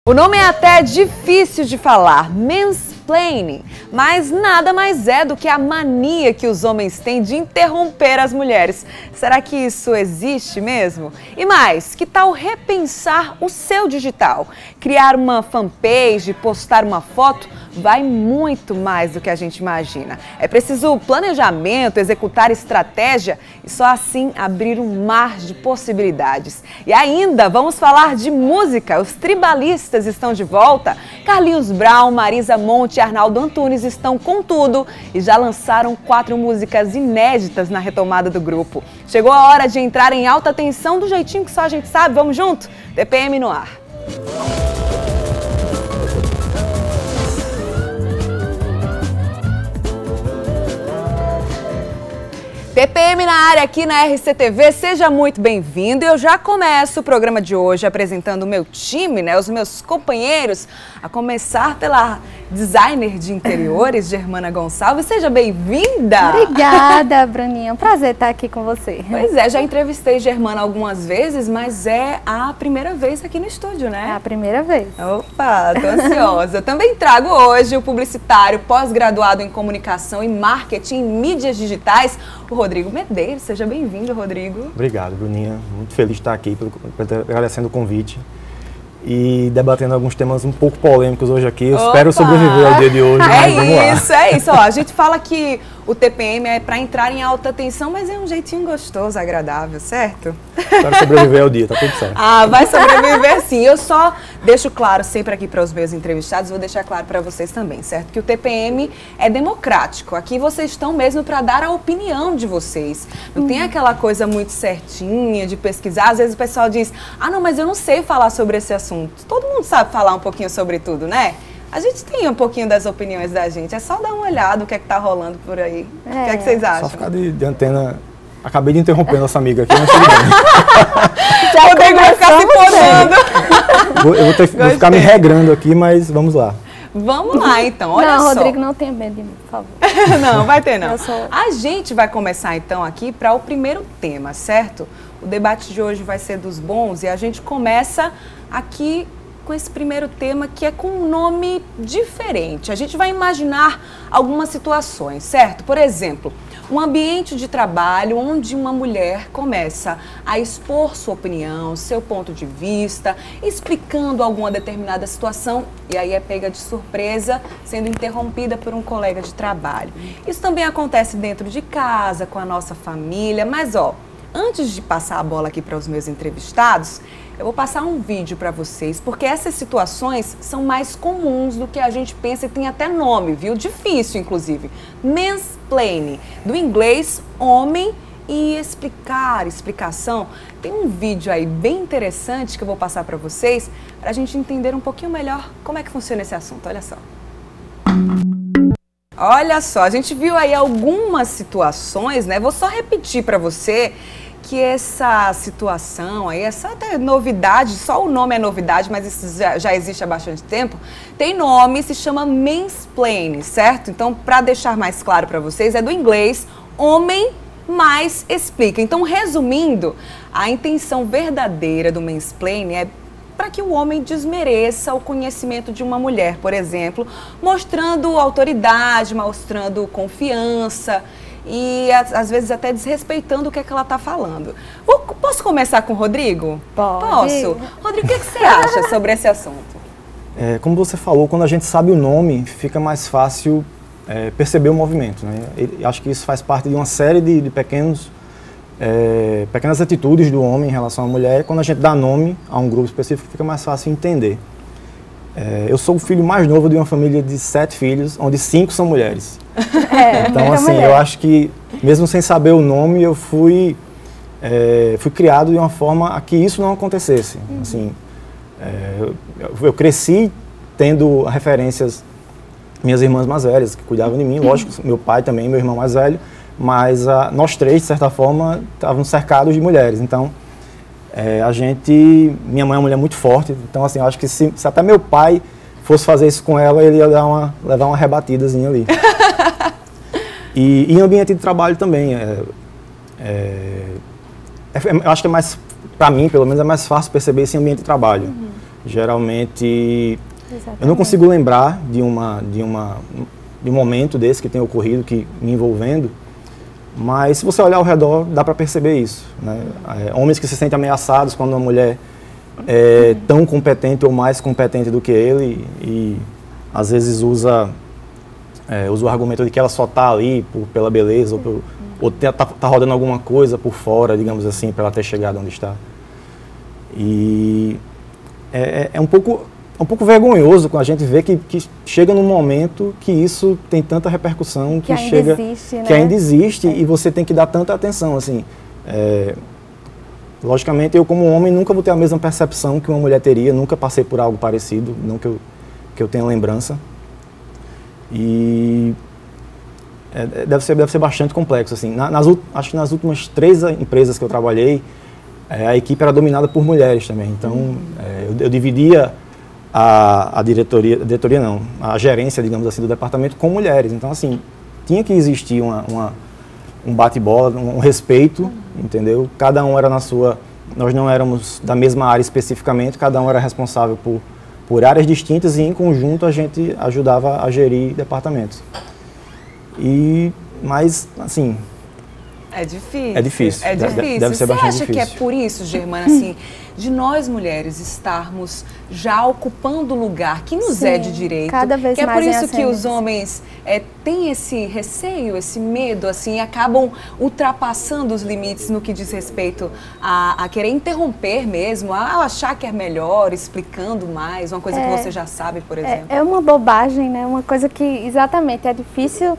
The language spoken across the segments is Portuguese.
O nome é até difícil de falar, mansplaining, mas nada mais é do que a mania que os homens têm de interromper as mulheres. Será que isso existe mesmo? E mais, que tal repensar o seu digital? Criar uma fanpage, postar uma foto, vai muito mais do que a gente imagina. É preciso planejamento, executar estratégia e só assim abrir um mar de possibilidades. E ainda vamos falar de música. Os tribalistas estão de volta. Carlinhos Brown, Marisa Monte e Arnaldo Antunes estão com tudo e já lançaram 4 músicas inéditas na retomada do grupo. Chegou a hora de entrar em alta tensão do jeitinho que só a gente sabe. Vamos junto? TPM no ar. TPM na área aqui na RCTV, seja muito bem-vindo. Eu já começo o programa de hoje apresentando o meu time, os meus companheiros, a começar pela designer de interiores, Germana Gonçalves. Seja bem-vinda! Obrigada, Bruninha. Um prazer estar aqui com você. Pois é, já entrevistei Germana algumas vezes, mas é a primeira vez aqui no estúdio, né? É a primeira vez. Opa, tô ansiosa. Também trago hoje o publicitário pós-graduado em comunicação e marketing em mídias digitais, o Rodrigo Medeiros. Seja bem-vindo, Rodrigo. Obrigado, Bruninha. Muito feliz de estar aqui, agradecendo o convite e debatendo alguns temas um pouco polêmicos hoje aqui. Eu espero sobreviver ao dia de hoje. É isso. Ó, a gente fala que o TPM é para entrar em alta tensão, mas é um jeitinho gostoso, agradável, certo? Espero sobreviver ao dia, tá tudo certo. Ah, vai sobreviver sim. Eu só deixo claro sempre aqui para os meus entrevistados, vou deixar claro para vocês também, certo? Que o TPM é democrático. Aqui vocês estão mesmo para dar a opinião de vocês. Não tem aquela coisa muito certinha de pesquisar. Às vezes o pessoal diz, não, mas eu não sei falar sobre esse assunto. Todo mundo sabe falar um pouquinho sobre tudo, né? A gente tem um pouquinho das opiniões da gente, é só dar uma olhada o que é que tá rolando por aí. O que é que vocês acham? Só ficar de antena. Acabei de interromper nossa amiga aqui, mas tudo bem. O Rodrigo vai ficar se podando. Eu vou ficar me regrando aqui, mas vamos lá. Vamos lá, então, olha só. Rodrigo, não tenha medo de mim, por favor. Não, vai ter não. A gente vai começar então aqui para o primeiro tema, certo? O debate de hoje vai ser dos bons e a gente começa aqui com esse primeiro tema que é com um nome diferente. A gente vai imaginar algumas situações, certo? Por exemplo, um ambiente de trabalho onde uma mulher começa a expor sua opinião, seu ponto de vista, explicando alguma determinada situação e aí é pega de surpresa, sendo interrompida por um colega de trabalho. Isso também acontece dentro de casa, com a nossa família, mas antes de passar a bola aqui para os meus entrevistados, eu vou passar um vídeo para vocês, porque essas situações são mais comuns do que a gente pensa e tem até nome, viu? Difícil, inclusive. Mansplaining, do inglês homem e explicação. Tem um vídeo aí bem interessante que eu vou passar para vocês, para a gente entender um pouquinho melhor como é que funciona esse assunto. Olha só. Olha só, a gente viu aí algumas situações, né? Vou só repetir para você que essa situação aí, essa até novidade, só o nome é novidade, mas isso já existe há bastante tempo, tem nome, se chama mansplaining, certo? Então, para deixar mais claro para vocês, é do inglês homem mais explica. Então, resumindo, a intenção verdadeira do mansplaining é para que o homem desmereça o conhecimento de uma mulher, por exemplo, mostrando autoridade, mostrando confiança e às vezes até desrespeitando o que é que ela está falando. Posso começar com o Rodrigo? Pode. Posso? Rodrigo, o que você acha sobre esse assunto? Como você falou, quando a gente sabe o nome, fica mais fácil perceber o movimento, né? Acho que isso faz parte de uma série de pequenas atitudes do homem em relação à mulher. Quando a gente dá nome a um grupo específico, fica mais fácil entender. Eu sou o filho mais novo de uma família de 7 filhos, onde 5 são mulheres. Então, assim, eu acho que, mesmo sem saber o nome, eu fui criado de uma forma a que isso não acontecesse. Assim, eu cresci tendo referências, minhas irmãs mais velhas, que cuidavam de mim, lógico, meu pai também, meu irmão mais velho, mas nós 3, de certa forma, estávamos cercados de mulheres. Então, minha mãe é uma mulher muito forte, então, assim, eu acho que se até meu pai fosse fazer isso com ela, ele ia levar uma rebatidazinha ali. E em ambiente de trabalho também, eu acho que é mais, para mim, pelo menos, é mais fácil perceber esse ambiente de trabalho. Geralmente, eu não consigo lembrar de um momento desse que tenha ocorrido, que me envolvendo, mas se você olhar ao redor, dá para perceber isso, né? Homens que se sentem ameaçados quando uma mulher é tão competente ou mais competente do que ele e às vezes usa o argumento de que ela só está ali pela beleza ou tá rodando alguma coisa por fora, digamos assim, para ela ter chegado onde está. E é um pouco vergonhoso quando a gente vê que chega num momento que isso tem tanta repercussão, que ainda existe e você tem que dar tanta atenção, assim. Logicamente, eu como homem nunca vou ter a mesma percepção que uma mulher teria, nunca passei por algo parecido, não que eu tenha lembrança. E deve ser bastante complexo, assim. Acho que nas últimas 3 empresas que eu trabalhei, a equipe era dominada por mulheres também, então eu dividia a diretoria não, a gerência, digamos assim, do departamento com mulheres. Então, assim, tinha que existir um bate-bola, um respeito, entendeu? Cada um era na sua... Nós não éramos da mesma área especificamente, cada um era responsável por áreas distintas e, em conjunto, a gente ajudava a gerir departamentos. Mas, assim... É difícil. É difícil. É difícil. Deve ser bastante difícil. Você acha que é por isso, Germana, assim, de nós mulheres estarmos já ocupando o lugar que nos é de direito? Cada vez que mais. É por isso que os homens têm esse receio, esse medo, assim, acabam ultrapassando os limites no que diz respeito a querer interromper mesmo, a achar que é melhor, explicando mais, uma coisa que você já sabe, por exemplo. É uma bobagem, né? Uma coisa que, exatamente, é difícil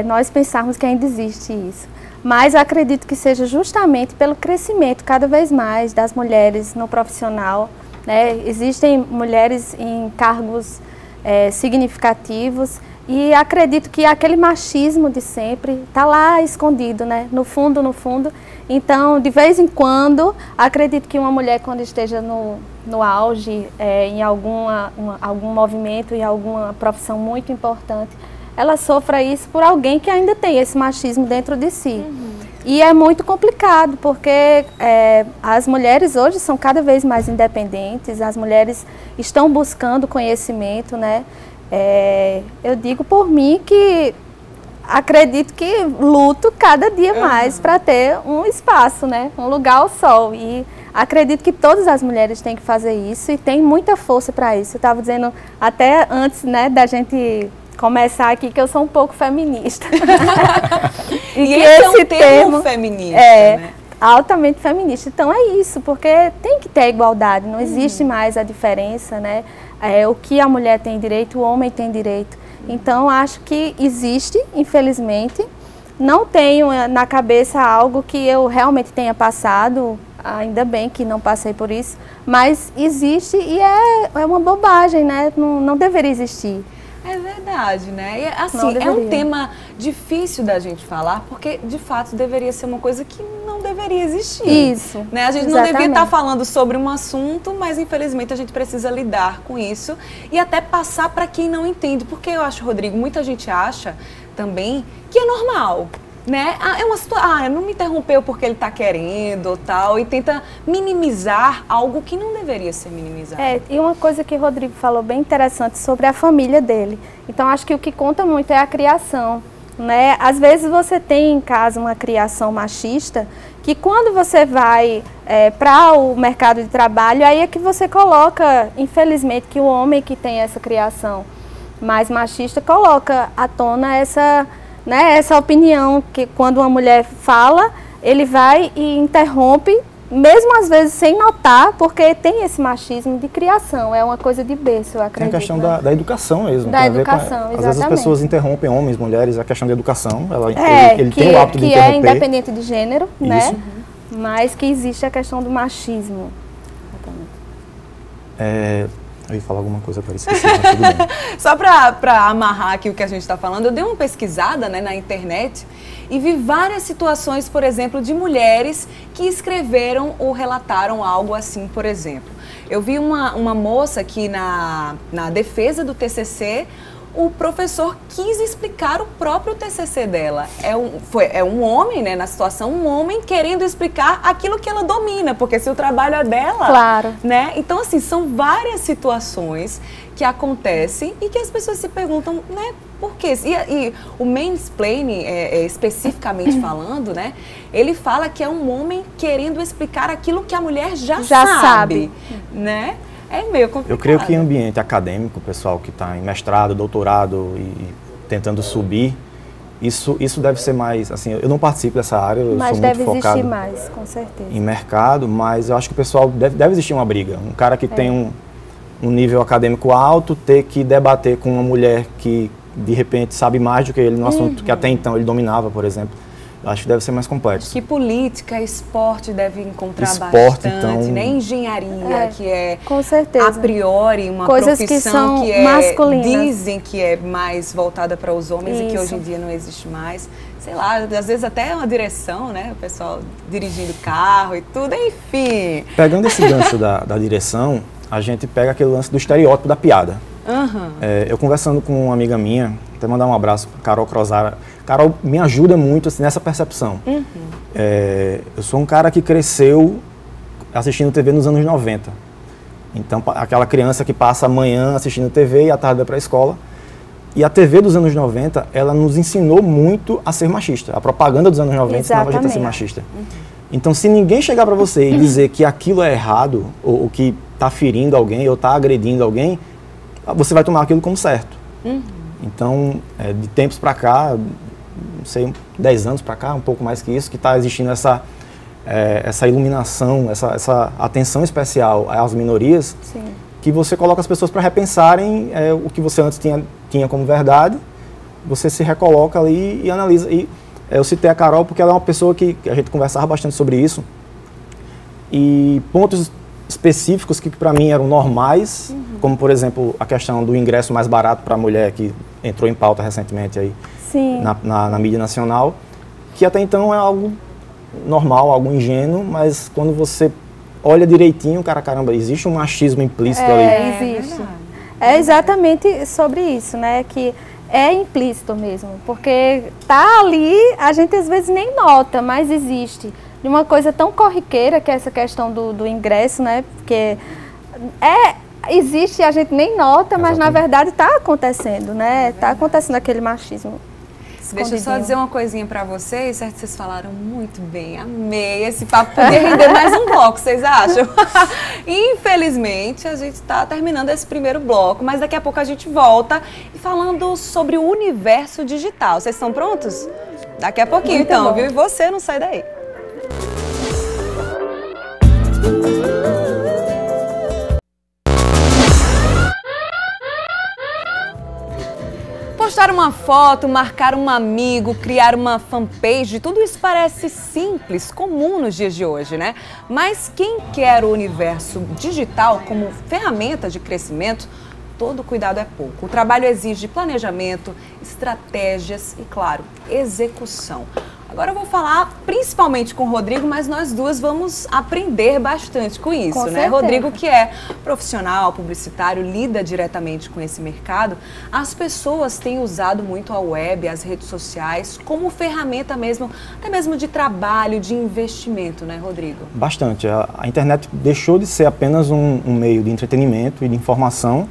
nós pensarmos que ainda existe isso. Mas acredito que seja justamente pelo crescimento cada vez mais das mulheres no profissional, né? Existem mulheres em cargos significativos e acredito que aquele machismo de sempre está lá escondido, né? No fundo, no fundo. Então, de vez em quando, acredito que uma mulher, quando esteja no auge, em algum movimento, em alguma profissão muito importante, ela sofra isso por alguém que ainda tem esse machismo dentro de si. E é muito complicado, porque as mulheres hoje são cada vez mais independentes, as mulheres estão buscando conhecimento, né? Eu digo por mim que acredito que luto cada dia mais para ter um espaço, né? Um lugar ao sol. E acredito que todas as mulheres têm que fazer isso e tem muita força para isso. Eu estava dizendo até antes, né, da gente começar aqui que eu sou um pouco feminista. e esse é um termo feminista, né? Altamente feminista. Então é isso, porque tem que ter igualdade, não existe mais a diferença, né? O que a mulher tem direito, o homem tem direito. Então acho que existe, infelizmente. Não tenho na cabeça algo que eu realmente tenha passado, ainda bem que não passei por isso, mas existe e é uma bobagem, né? Não deveria existir. É verdade, né? E, assim, é um tema difícil da gente falar, porque de fato deveria ser uma coisa que não deveria existir. Isso. Né? A gente não devia estar falando sobre um assunto, mas infelizmente a gente precisa lidar com isso e até passar para quem não entende. Porque eu acho, Rodrigo, muita gente acha também que é normal. Né? Não me interrompeu porque ele está querendo ou tal, e tenta minimizar algo que não deveria ser minimizado. E uma coisa que o Rodrigo falou bem interessante sobre a família dele. Então acho que o que conta muito é a criação, né? Às vezes você tem em casa uma criação machista, que quando você vai para o mercado de trabalho, aí é que você coloca, infelizmente, que o homem que tem essa criação mais machista coloca à tona essa opinião que quando uma mulher fala, ele vai e interrompe, mesmo às vezes sem notar, porque tem esse machismo de criação, é uma coisa de berço, eu acredito. Tem a questão da educação mesmo. Da educação, exatamente. Às vezes as pessoas interrompem homens, mulheres, a questão da educação, ele tem o hábito de interromper. Que é independente de gênero, né? Mas que existe a questão do machismo. Eu ia falar alguma coisa para esquecer, mas tudo bem. Só para amarrar aqui o que a gente está falando, eu dei uma pesquisada, né, na internet e vi várias situações, por exemplo, de mulheres que escreveram ou relataram algo assim, por exemplo. Eu vi uma moça que na defesa do TCC, o professor quis explicar o próprio TCC dela. É um homem, né, na situação, um homem querendo explicar aquilo que ela domina, porque se o trabalho é dela, claro, né? Então, assim, são várias situações que acontecem e que as pessoas se perguntam, né, por quê? E o mansplaining, especificamente falando, né, ele fala que é um homem querendo explicar aquilo que a mulher já sabe, né? É meio complicado. Eu creio que em ambiente acadêmico, o pessoal que está em mestrado, doutorado e tentando subir, isso deve ser mais, assim, eu não participo dessa área, eu mas sou muito focado... Mas deve existir mais, com certeza. Em mercado, mas eu acho que o pessoal deve existir uma briga. Um cara que tem um nível acadêmico alto, ter que debater com uma mulher que, de repente, sabe mais do que ele no assunto que até então ele dominava, por exemplo. Acho que deve ser mais complexo. Acho que política, esporte deve encontrar bastante, então, né? Engenharia, que é com certeza, a priori uma coisas profissão que masculinas. Dizem que é mais voltada para os homens e que hoje em dia não existe mais. Sei lá, às vezes até uma direção, né? O pessoal dirigindo carro e tudo, enfim. Pegando esse gancho da direção, a gente pega aquele lance do estereótipo da piada. Eu conversando com uma amiga minha, até mandar um abraço para Carol Crozara. Carol me ajuda muito assim, nessa percepção. Eu sou um cara que cresceu assistindo TV nos anos 90. Então, aquela criança que passa a manhã assistindo TV e à tarde vai para a escola. E a TV dos anos 90, ela nos ensinou muito a ser machista. A propaganda dos anos 90 ensinava a gente a ser machista. Então, se ninguém chegar para você e dizer que aquilo é errado, ou que está ferindo alguém, ou está agredindo alguém, você vai tomar aquilo como certo. Então, de tempos para cá, não sei, 10 anos para cá, um pouco mais que isso, que está existindo essa iluminação, essa atenção especial às minorias, sim, que você coloca as pessoas para repensarem o que você antes tinha como verdade, você se recoloca ali e analisa. E eu citei a Carol porque ela é uma pessoa que a gente conversava bastante sobre isso, e pontos específicos que para mim eram normais, como por exemplo a questão do ingresso mais barato para a mulher, que entrou em pauta recentemente aí na mídia nacional, que até então é algo normal, algo ingênuo, mas quando você olha direitinho, caramba, existe um machismo implícito ali. Existe. É exatamente sobre isso, né, que é implícito mesmo, porque tá ali, a gente às vezes nem nota, mas existe. De uma coisa tão corriqueira que é essa questão do ingresso, né? Porque existe e a gente nem nota, mas na verdade está acontecendo, né? Está acontecendo aquele machismo. Deixa eu só dizer uma coisinha para vocês, certo? Vocês falaram muito bem, amei esse papo, podia render mais um bloco, vocês acham? Infelizmente, a gente está terminando esse primeiro bloco, mas daqui a pouco a gente volta falando sobre o universo digital. Vocês estão prontos? Daqui a pouquinho, muito então, bom. Viu? E você não sai daí. Postar uma foto, marcar um amigo, criar uma fanpage, tudo isso parece simples, comum nos dias de hoje, né? Mas quem quer o universo digital como ferramenta de crescimento, todo cuidado é pouco. O trabalho exige planejamento, estratégias e, claro, execução. Agora eu vou falar principalmente com o Rodrigo, mas nós duas vamos aprender bastante com isso, né? Certeza. Rodrigo, que é profissional, publicitário, lida diretamente com esse mercado, as pessoas têm usado muito a web, as redes sociais, como ferramenta mesmo, até mesmo de trabalho, de investimento, né, Rodrigo? Bastante. A internet deixou de ser apenas um meio de entretenimento e de informação,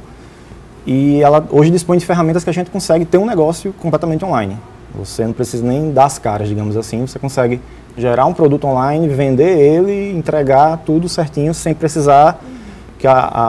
e ela hoje dispõe de ferramentas que a gente consegue ter um negócio completamente online. Você não precisa nem dar as caras, digamos assim, você consegue gerar um produto online, vender ele, entregar tudo certinho, sem precisar que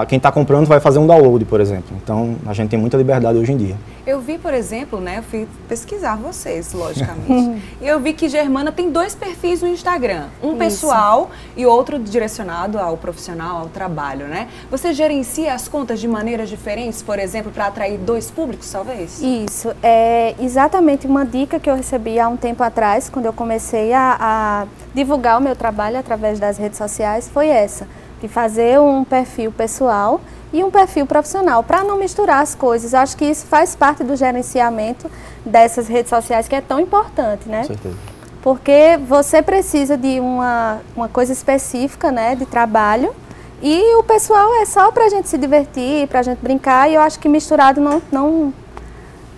quem está comprando vai fazer um download, por exemplo. Então, a gente tem muita liberdade hoje em dia. Eu vi, por exemplo, né, eu fui pesquisar vocês, logicamente, e eu vi que Germana tem 2 perfis no Instagram, um pessoal e outro direcionado ao profissional, ao trabalho, né? Você gerencia as contas de maneiras diferentes, por exemplo, para atrair 2 públicos, talvez? Isso, é exatamente uma dica que eu recebi há um tempo atrás, quando eu comecei a divulgar o meu trabalho através das redes sociais, foi essa, de fazer um perfil pessoal e um perfil profissional, para não misturar as coisas. Eu acho que isso faz parte do gerenciamento dessas redes sociais, que é tão importante, né? Com certeza. Porque você precisa de uma coisa específica, né, de trabalho, e o pessoal é só para a gente se divertir, para a gente brincar, e eu acho que misturado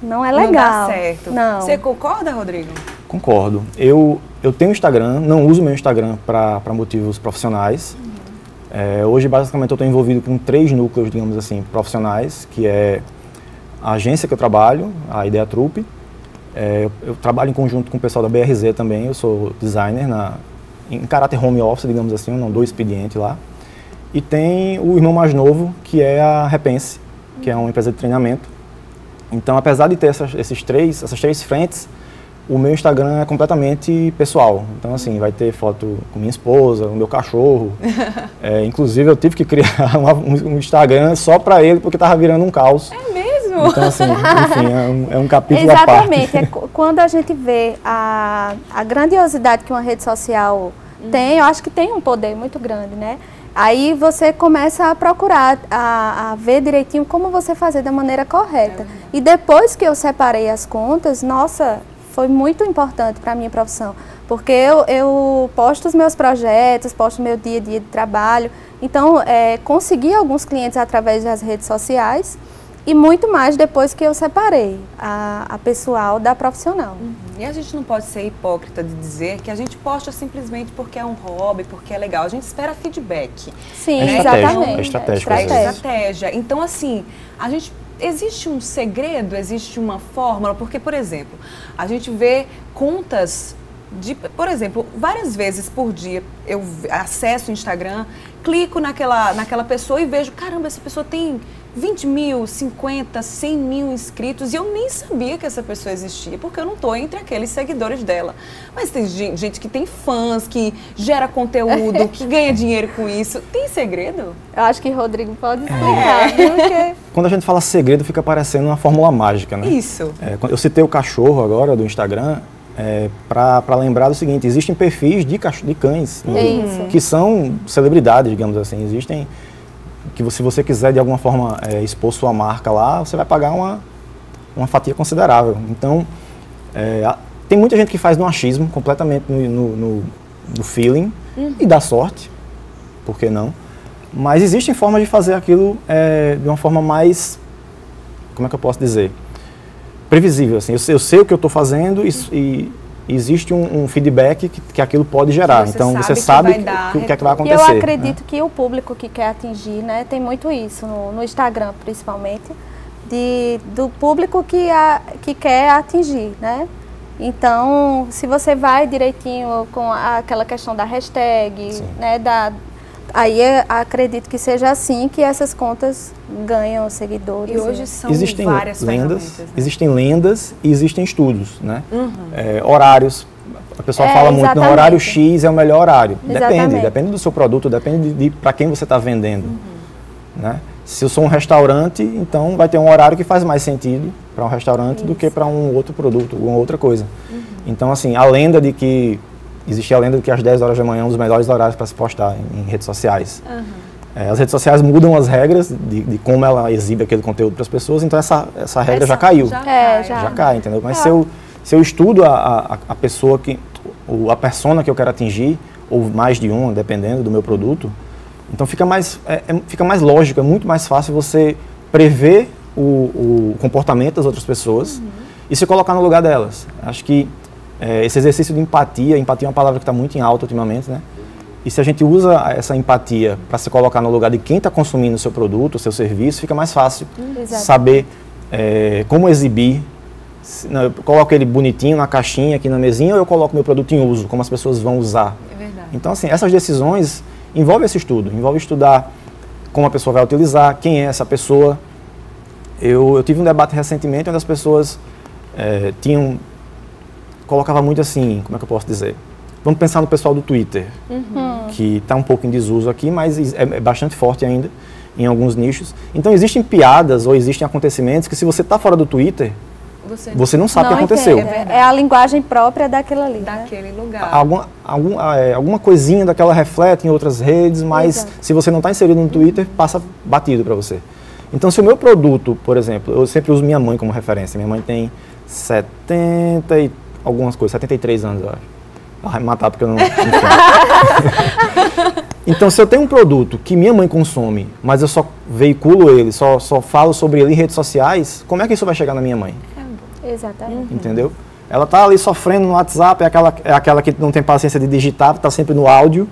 não é legal. Não dá certo. Não. Você concorda, Rodrigo? Concordo. Eu tenho Instagram, não uso meu Instagram para motivos profissionais. Hoje, basicamente, eu estou envolvido com 3 núcleos, digamos assim, profissionais, que é a agência que eu trabalho, a Ideia Trupe. Eu trabalho em conjunto com o pessoal da BRZ também, eu sou designer em caráter home office, digamos assim, eu não dou expediente lá. E tem o irmão mais novo, que é a Repense, que é uma empresa de treinamento. Então, apesar de ter essas três frentes, o meu Instagram é completamente pessoal. Então, assim, vai ter foto com minha esposa, o meu cachorro. Inclusive, eu tive que criar um Instagram só para ele, porque estava virando um caos. É mesmo? Então, assim, enfim, é um capítulo à parte. Exatamente. Quando a gente vê a grandiosidade que uma rede social tem, eu acho que tem um poder muito grande, né? Aí você começa a procurar, a ver direitinho como você fazer da maneira correta. E depois que eu separei as contas, nossa, foi muito importante para a minha profissão. Porque eu posto os meus projetos, posto o meu dia a dia de trabalho. Então, consegui alguns clientes através das redes sociais e muito mais depois que eu separei a pessoal da profissional. E a gente não pode ser hipócrita de dizer que a gente posta simplesmente porque é um hobby, porque é legal. A gente espera feedback. Sim, exatamente. Estratégia. Então, assim, existe um segredo, existe uma fórmula, porque, por exemplo, a gente vê contas por exemplo, várias vezes por dia eu acesso o Instagram, clico naquela pessoa e vejo, caramba, essa pessoa tem 20 mil, 50, 100 mil inscritos e eu nem sabia que essa pessoa existia, porque eu não estou entre aqueles seguidores dela. Mas tem gente que tem fãs, que gera conteúdo, que ganha dinheiro com isso. Tem segredo? Eu acho que o Rodrigo pode explicar. Porque... Quando a gente fala segredo, fica parecendo uma fórmula mágica, né? Isso. Eu citei o cachorro agora do Instagram, para lembrar do seguinte, existem perfis de cães que são celebridades, digamos assim. Existem que se você quiser de alguma forma expor sua marca lá, você vai pagar uma fatia considerável. Então, tem muita gente que faz no achismo, completamente no feeling, e dá sorte, por que não? Mas existem formas de fazer aquilo de uma forma mais, como é que eu posso dizer? Previsível, assim. Eu sei o que eu estou fazendo e existe um feedback que aquilo pode gerar. Então, você sabe o que é que vai acontecer. E eu acredito que o público que quer atingir, né, tem muito isso, no Instagram principalmente, do público que quer atingir, né? Então, se você vai direitinho com aquela questão da hashtag, né, aí acredito que seja assim que essas contas ganham seguidores. E hoje são várias ferramentas, né? Existem lendas e existem estudos, né? Horários. A pessoa fala muito, no horário X é o melhor horário. Depende do seu produto, depende de para quem você está vendendo. Né? Se eu sou um restaurante, então vai ter um horário que faz mais sentido para um restaurante do que para um outro produto, alguma outra coisa. Então, assim, existe a lenda de que às 10 horas da manhã é um dos melhores horários para se postar em redes sociais. As redes sociais mudam as regras de como ela exibe aquele conteúdo para as pessoas, então essa regra já caiu. Já cai, entendeu? Mas se eu estudo a pessoa, a persona que eu quero atingir, ou mais de uma, dependendo do meu produto, então fica mais lógico, é muito mais fácil você prever o comportamento das outras pessoas e se colocar no lugar delas. Acho que esse exercício de empatia é uma palavra que está muito em alta ultimamente, né? E se a gente usa essa empatia para se colocar no lugar de quem está consumindo o seu produto, o seu serviço, fica mais fácil saber como exibir. Eu coloco ele bonitinho na caixinha aqui na mesinha ou eu coloco meu produto em uso, como as pessoas vão usar. É verdade. Então, assim, essas decisões envolvem esse estudo, envolve estudar como a pessoa vai utilizar, quem é essa pessoa. Eu tive um debate recentemente onde as pessoas colocava muito assim, como é que eu posso dizer? Vamos pensar no pessoal do Twitter, que está um pouco em desuso aqui, mas é bastante forte ainda em alguns nichos. Então existem piadas ou existem acontecimentos que se você está fora do Twitter, você não sabe o que aconteceu. É a linguagem própria daquilo ali. Daquele lugar. Alguma coisinha daquela reflete em outras redes, mas se você não está inserido no Twitter, passa batido para você. Então se o meu produto, por exemplo, eu sempre uso minha mãe como referência. Minha mãe tem 73 anos, eu acho. Ela vai me matar porque eu não... Então, se eu tenho um produto que minha mãe consome, mas eu só veiculo ele, só falo sobre ele em redes sociais, como é que isso vai chegar na minha mãe? Exatamente. Entendeu? Ela tá ali sofrendo no WhatsApp, é aquela que não tem paciência de digitar, tá sempre no áudio.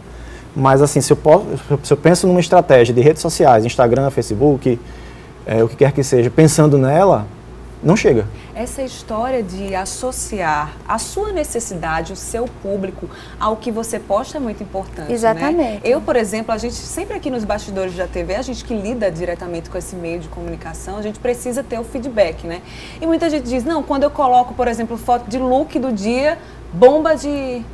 Mas assim, se eu penso numa estratégia de redes sociais, Instagram, Facebook, o que quer que seja, pensando nela, não chega. Essa história de associar a sua necessidade, o seu público, ao que você posta é muito importante. Exatamente. Né? Eu, por exemplo, a gente sempre aqui nos bastidores da TV, a gente que lida diretamente com esse meio de comunicação, a gente precisa ter o feedback, né? E muita gente diz, não, quando eu coloco, por exemplo, foto de look do dia, bomba de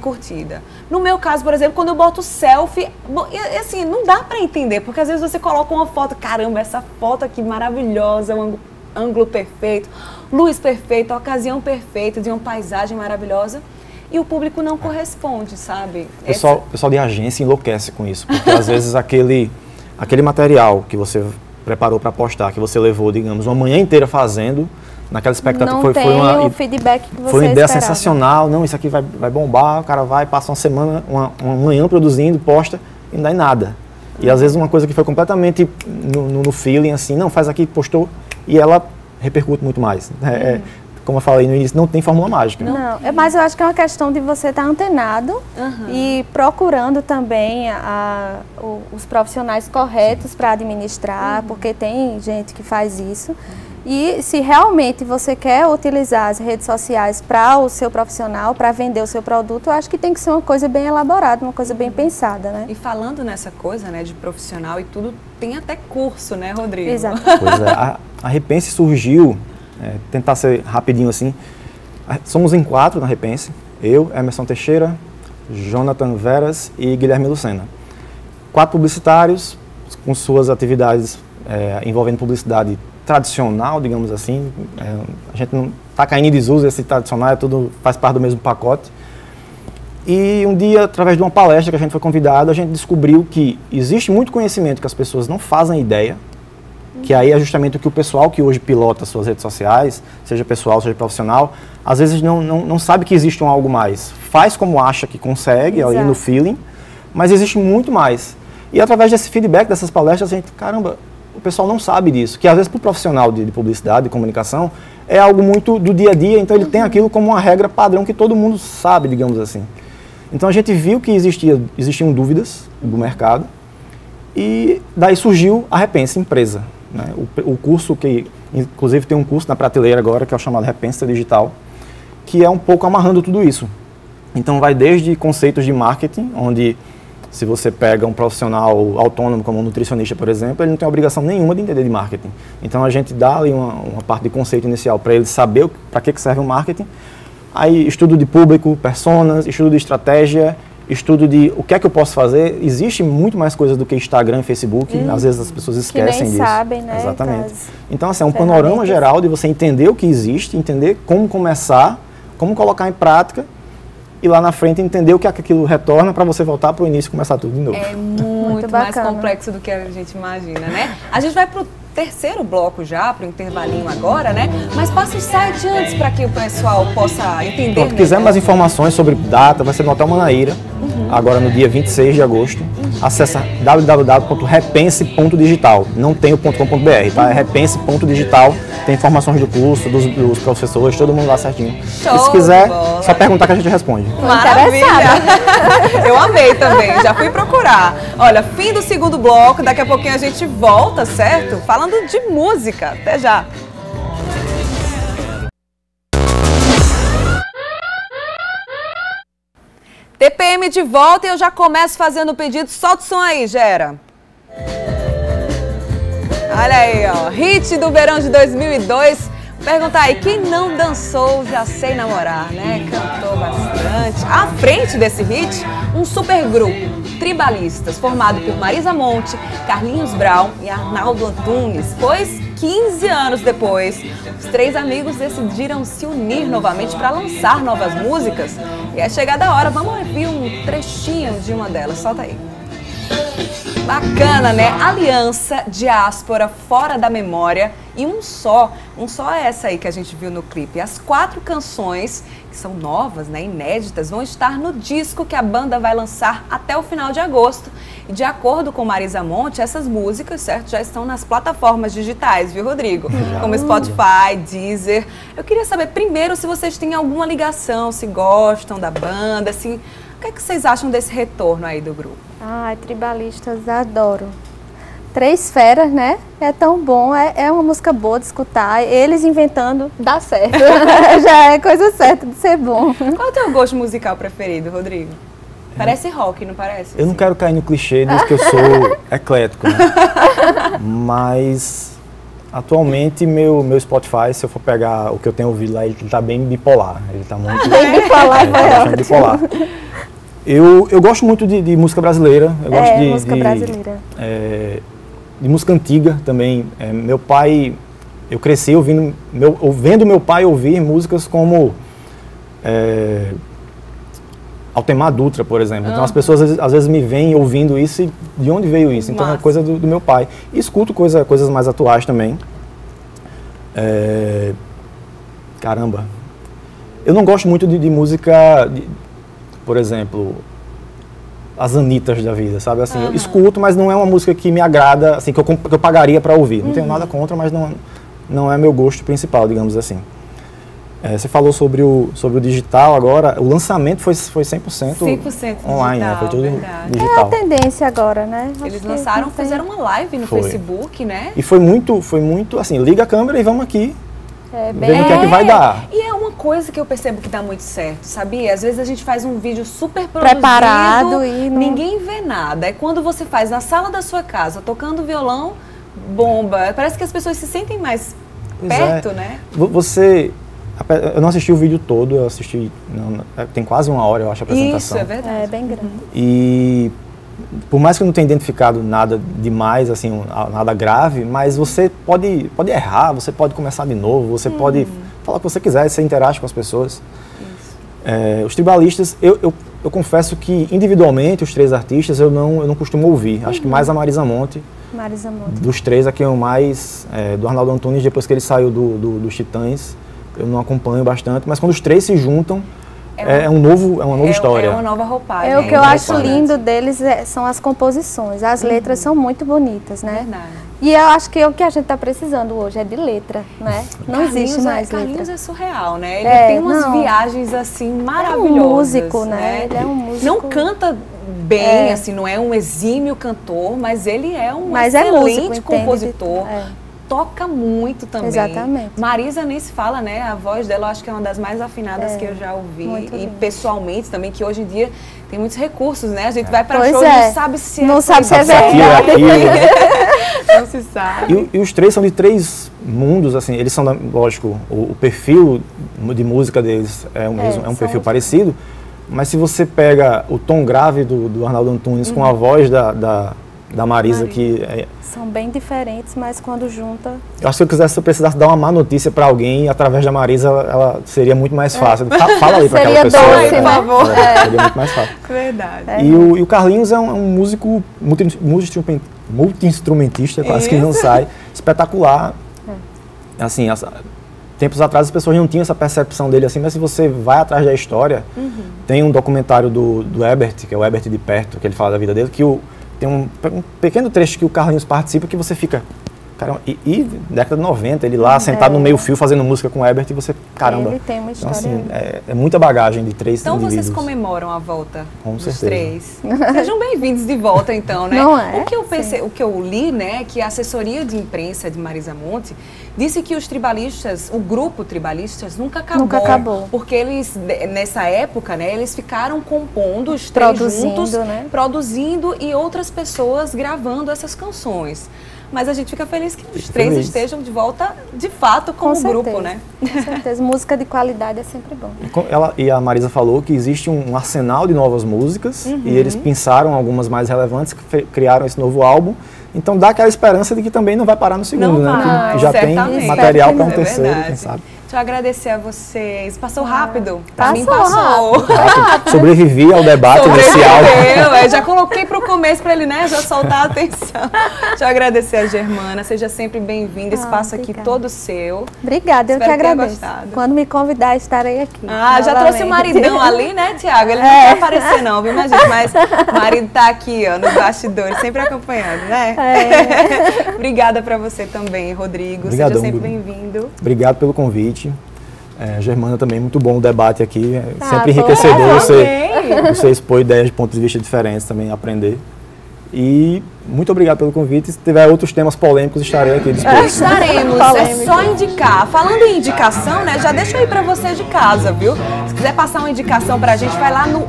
curtida. No meu caso, por exemplo, quando eu boto selfie, assim, não dá pra entender, porque às vezes você coloca uma foto, caramba, essa foto aqui maravilhosa, um ângulo perfeito, luz perfeita, ocasião perfeita, de uma paisagem maravilhosa, e o público não corresponde, sabe? O pessoal de agência enlouquece com isso, porque às vezes aquele material que você preparou para postar, que você levou, digamos, uma manhã inteira fazendo, naquela expectativa, foi o feedback que você foi uma ideia esperava. sensacional, não, isso aqui vai bombar, o cara vai, passa uma semana, uma manhã produzindo, posta, e não dá em nada. E às vezes uma coisa que foi completamente no feeling, assim, não, faz aqui, postou, e ela repercute muito mais. Como eu falei no início, não tem fórmula mágica. Não, mas eu acho que é uma questão de você estar antenado e procurando também os profissionais corretos para administrar, porque tem gente que faz isso. E se realmente você quer utilizar as redes sociais para o seu profissional, para vender o seu produto, eu acho que tem que ser uma coisa bem elaborada, uma coisa bem pensada, né? E falando nessa coisa, né, de profissional e tudo, tem até curso, né, Rodrigo? Exato. Pois é, a Repense surgiu, tentar ser rapidinho assim, somos em 4 na Repense, eu, Emerson Teixeira, Jonathan Veras e Guilherme Lucena. 4 publicitários com suas atividades envolvendo publicidade tradicional, digamos assim, a gente não está caindo em desuso, esse tradicional tudo faz parte do mesmo pacote. E um dia, através de uma palestra que a gente foi convidado, a gente descobriu que existe muito conhecimento que as pessoas não fazem ideia, que aí é justamente o que o pessoal que hoje pilota suas redes sociais, seja pessoal, seja profissional, às vezes não sabe que existe um algo mais. Faz como acha que consegue, ali no feeling, mas existe muito mais. E através desse feedback, dessas palestras, a gente, caramba, o pessoal não sabe disso, que às vezes para o profissional de publicidade, de comunicação, é algo muito do dia a dia, então ele tem aquilo como uma regra padrão que todo mundo sabe, digamos assim. Então a gente viu que existiam dúvidas do mercado e daí surgiu a Repense Empresa, né? O curso que, inclusive tem um curso na prateleira agora, que é o chamado Repense Digital, que é um pouco amarrando tudo isso. Então vai desde conceitos de marketing, onde se você pega um profissional autônomo como um nutricionista, por exemplo, ele não tem obrigação nenhuma de entender de marketing. Então a gente dá ali uma parte de conceito inicial para ele saber para que serve o marketing. Aí estudo de público, personas, estudo de estratégia, estudo de o que é que eu posso fazer. Existe muito mais coisas do que Instagram e Facebook, às vezes as pessoas esquecem disso. Sabem, né? Exatamente. Então assim, é um panorama geral de você entender o que existe, entender como começar, como colocar em prática, e lá na frente entender o que aquilo retorna para você voltar para o início e começar tudo de novo. É muito mais complexo do que a gente imagina, né? A gente vai para o terceiro bloco já, para o intervalinho agora, né? Mas passa o site antes para que o pessoal possa entender. Então, se quiser mais informações sobre data, vai ser no Hotel Manaíra, agora no dia 26 de agosto. Acesse www.repense.digital. Não tem o .com.br, tá? É repense.digital. Tem informações do curso, dos professores, todo mundo lá certinho. Show, e se quiser, bola. Só perguntar que a gente responde. Maravilha! Eu amei também, já fui procurar. Olha, fim do segundo bloco, daqui a pouquinho a gente volta, certo? Falando de música. Até já! TPM de volta e eu já começo fazendo o pedido. Solta o som aí, Gera. Olha aí, ó. Hit do verão de 2002. Perguntar aí, quem não dançou Já Sei Namorar, né? Cantou bastante. À frente desse hit, um supergrupo, Tribalistas, formado por Marisa Monte, Carlinhos Brown e Arnaldo Antunes. Pois 15 anos depois, os 3 amigos decidiram se unir novamente para lançar novas músicas. E é chegada a hora, vamos ouvir um trechinho de uma delas. Solta aí. Bacana, né? Aliança, diáspora, fora da memória e um só é essa aí que a gente viu no clipe. As 4 canções, que são novas, né, inéditas, vão estar no disco que a banda vai lançar até o final de agosto. E de acordo com Marisa Monte, essas músicas, certo, já estão nas plataformas digitais, viu, Rodrigo? Como Spotify, Deezer. Eu queria saber primeiro se vocês têm alguma ligação, se gostam da banda, se... O que é que vocês acham desse retorno aí do grupo? Ai, Tribalistas, adoro. 3 feras, né? É tão bom, é uma música boa de escutar. Eles inventando, dá certo. Já é coisa certa de ser bom. Qual é o teu gosto musical preferido, Rodrigo? Parece rock, não parece? Eu não quero cair no clichê de que eu sou eclético, né? Mas atualmente meu Spotify, se eu for pegar o que eu tenho ouvido lá, ele tá bem bipolar. Ele tá muito bipolar. Eu gosto muito de música brasileira. Eu gosto de música brasileira. De música antiga também. Meu pai, eu cresci vendo meu pai ouvir músicas como Altemar Dutra, por exemplo. Então as pessoas às vezes me veem ouvindo isso e de onde veio isso? Então é coisa do meu pai. E escuto coisas mais atuais também. Caramba. Eu não gosto muito de música... Por exemplo, as Anitas da vida, sabe? Assim, eu escuto, mas não é uma música que me agrada, assim, que eu pagaria para ouvir. Não tenho nada contra, mas não é meu gosto principal, digamos assim. Você falou sobre o digital agora, o lançamento foi 100% online, digital, foi tudo digital. É a tendência agora, né? Eles lançaram, fizeram uma live no Facebook, né? E foi muito, assim, liga a câmera e vamos aqui. Vendo o que é que vai dar. E é uma coisa que eu percebo que dá muito certo, sabia? Às vezes a gente faz um vídeo super preparado e ninguém vê nada. É quando você faz na sala da sua casa, tocando violão, bomba. Parece que as pessoas se sentem mais perto, né? Eu não assisti o vídeo todo, eu assisti... tem quase 1 hora, eu acho, a apresentação. Isso, é verdade. É bem grande. E... por mais que eu não tenha identificado nada demais, assim, nada grave, mas você pode errar, você pode começar de novo, você pode falar o que você quiser, você interage com as pessoas. Os Tribalistas, eu confesso que individualmente, os 3 artistas, eu não costumo ouvir. Acho que mais a Marisa Monte. Dos 3, aqui eu mais, do Arnaldo Antunes, depois que ele saiu dos Titãs, eu não acompanho bastante, mas quando os 3 se juntam, é uma nova história. É uma nova roupagem. O que eu acho lindo deles são as composições. As letras são muito bonitas, né? Verdade. E eu acho que o que a gente está precisando hoje é de letra, né? Não existe mais letra. Carlinhos é surreal, né? Ele tem umas viagens, assim, maravilhosas. É um músico, né? Ele é um músico. Não canta bem, assim, não é um exímio cantor, mas ele é um excelente compositor. Toca muito também. Exatamente. Marisa nem se fala, né? A voz dela eu acho que é uma das mais afinadas que eu já ouvi. E pessoalmente também, que hoje em dia tem muitos recursos, né? A gente vai pra show e não sabe se não sabe se é verdade. Não se sabe. E os 3 são de 3 mundos, assim, eles são, lógico, o perfil de música deles é um perfil parecido, mas se você pega o tom grave do Arnaldo Antunes com a voz da Marisa, que são bem diferentes, mas quando junta... Eu acho que se eu precisasse dar uma má notícia para alguém, através da Marisa, ela seria muito mais fácil. Fala aí para aquela pessoa. Seria doce, por favor. Seria muito mais fácil. Verdade. E o Carlinhos é um músico multi-instrumentista, quase que não sai, espetacular. Assim, tempos atrás as pessoas não tinham essa percepção dele assim, mas se você vai atrás da história, tem um documentário do Herbert, que é o Herbert de Perto, que ele fala da vida dele, que tem um pequeno trecho que o Carlinhos participa que você fica... Caramba, e década de 90, ele lá sentado no meio fio fazendo música com o Herbert e você, caramba. Ele tem uma história. Então, assim, é muita bagagem de 3 indivíduos. Então vocês comemoram a volta com dos certeza. 3. Sejam bem-vindos de volta então, né? Não é? O que eu li, né, que a assessoria de imprensa de Marisa Monte disse que os Tribalistas, o grupo Tribalistas nunca acabou. Porque eles, nessa época, né, eles ficaram compondo os 3 juntos, né? Produzindo e outras pessoas gravando essas canções. Mas a gente fica feliz que os 3 estejam de volta, de fato, como grupo, né? Com certeza. Música de qualidade é sempre bom. E a Marisa falou que existe um arsenal de novas músicas e eles pensaram algumas mais relevantes, criaram esse novo álbum Então dá aquela esperança de que também não vai parar no segundo, né? Que já tem material para um terceiro, quem sabe. Deixa eu agradecer a vocês. Passou rápido. Pra mim passou. Rápido. Sobrevivi ao debate inicial. Já coloquei para o começo para ele, né, já soltar a atenção. Deixa eu agradecer a Germana. Seja sempre bem-vinda. Espaço aqui todo seu. Obrigada, eu que agradeço. Quando me convidar, estarei aqui. Já trouxe o maridão ali, né, Tiago? Ele não vai aparecer não, viu, minha gente? Mas o marido tá aqui, ó, nos bastidores, sempre acompanhando, né? Obrigada para você também, Rodrigo. Obrigadão, seja sempre bem-vindo. Obrigado pelo convite. Germana, também muito bom o debate aqui, sempre enriquecedor você expor ideias de pontos de vista diferentes, também aprender. E muito obrigado pelo convite. Se tiver outros temas polêmicos, estarei aqui disposto. Estaremos, é só indicar. Falando em indicação, né, já deixa aí pra você de casa, viu? Se quiser passar uma indicação pra gente, vai lá no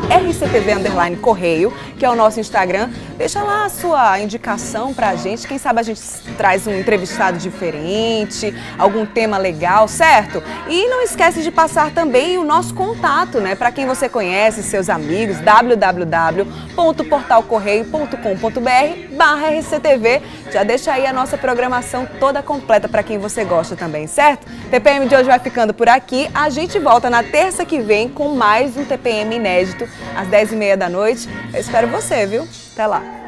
@rctv_correio, que é o nosso Instagram. Deixa lá a sua indicação pra gente. Quem sabe a gente traz um entrevistado diferente, algum tema legal, certo? E não esquece de passar também o nosso contato, né? Pra quem você conhece, seus amigos, www.portalcorreio.com.br/rctv. Já deixa aí a nossa programação toda completa para quem você gosta também, certo? TPM de hoje vai ficando por aqui. A gente volta na terça que vem com mais um TPM inédito às 10h30 da noite. Eu espero você, viu? Até lá!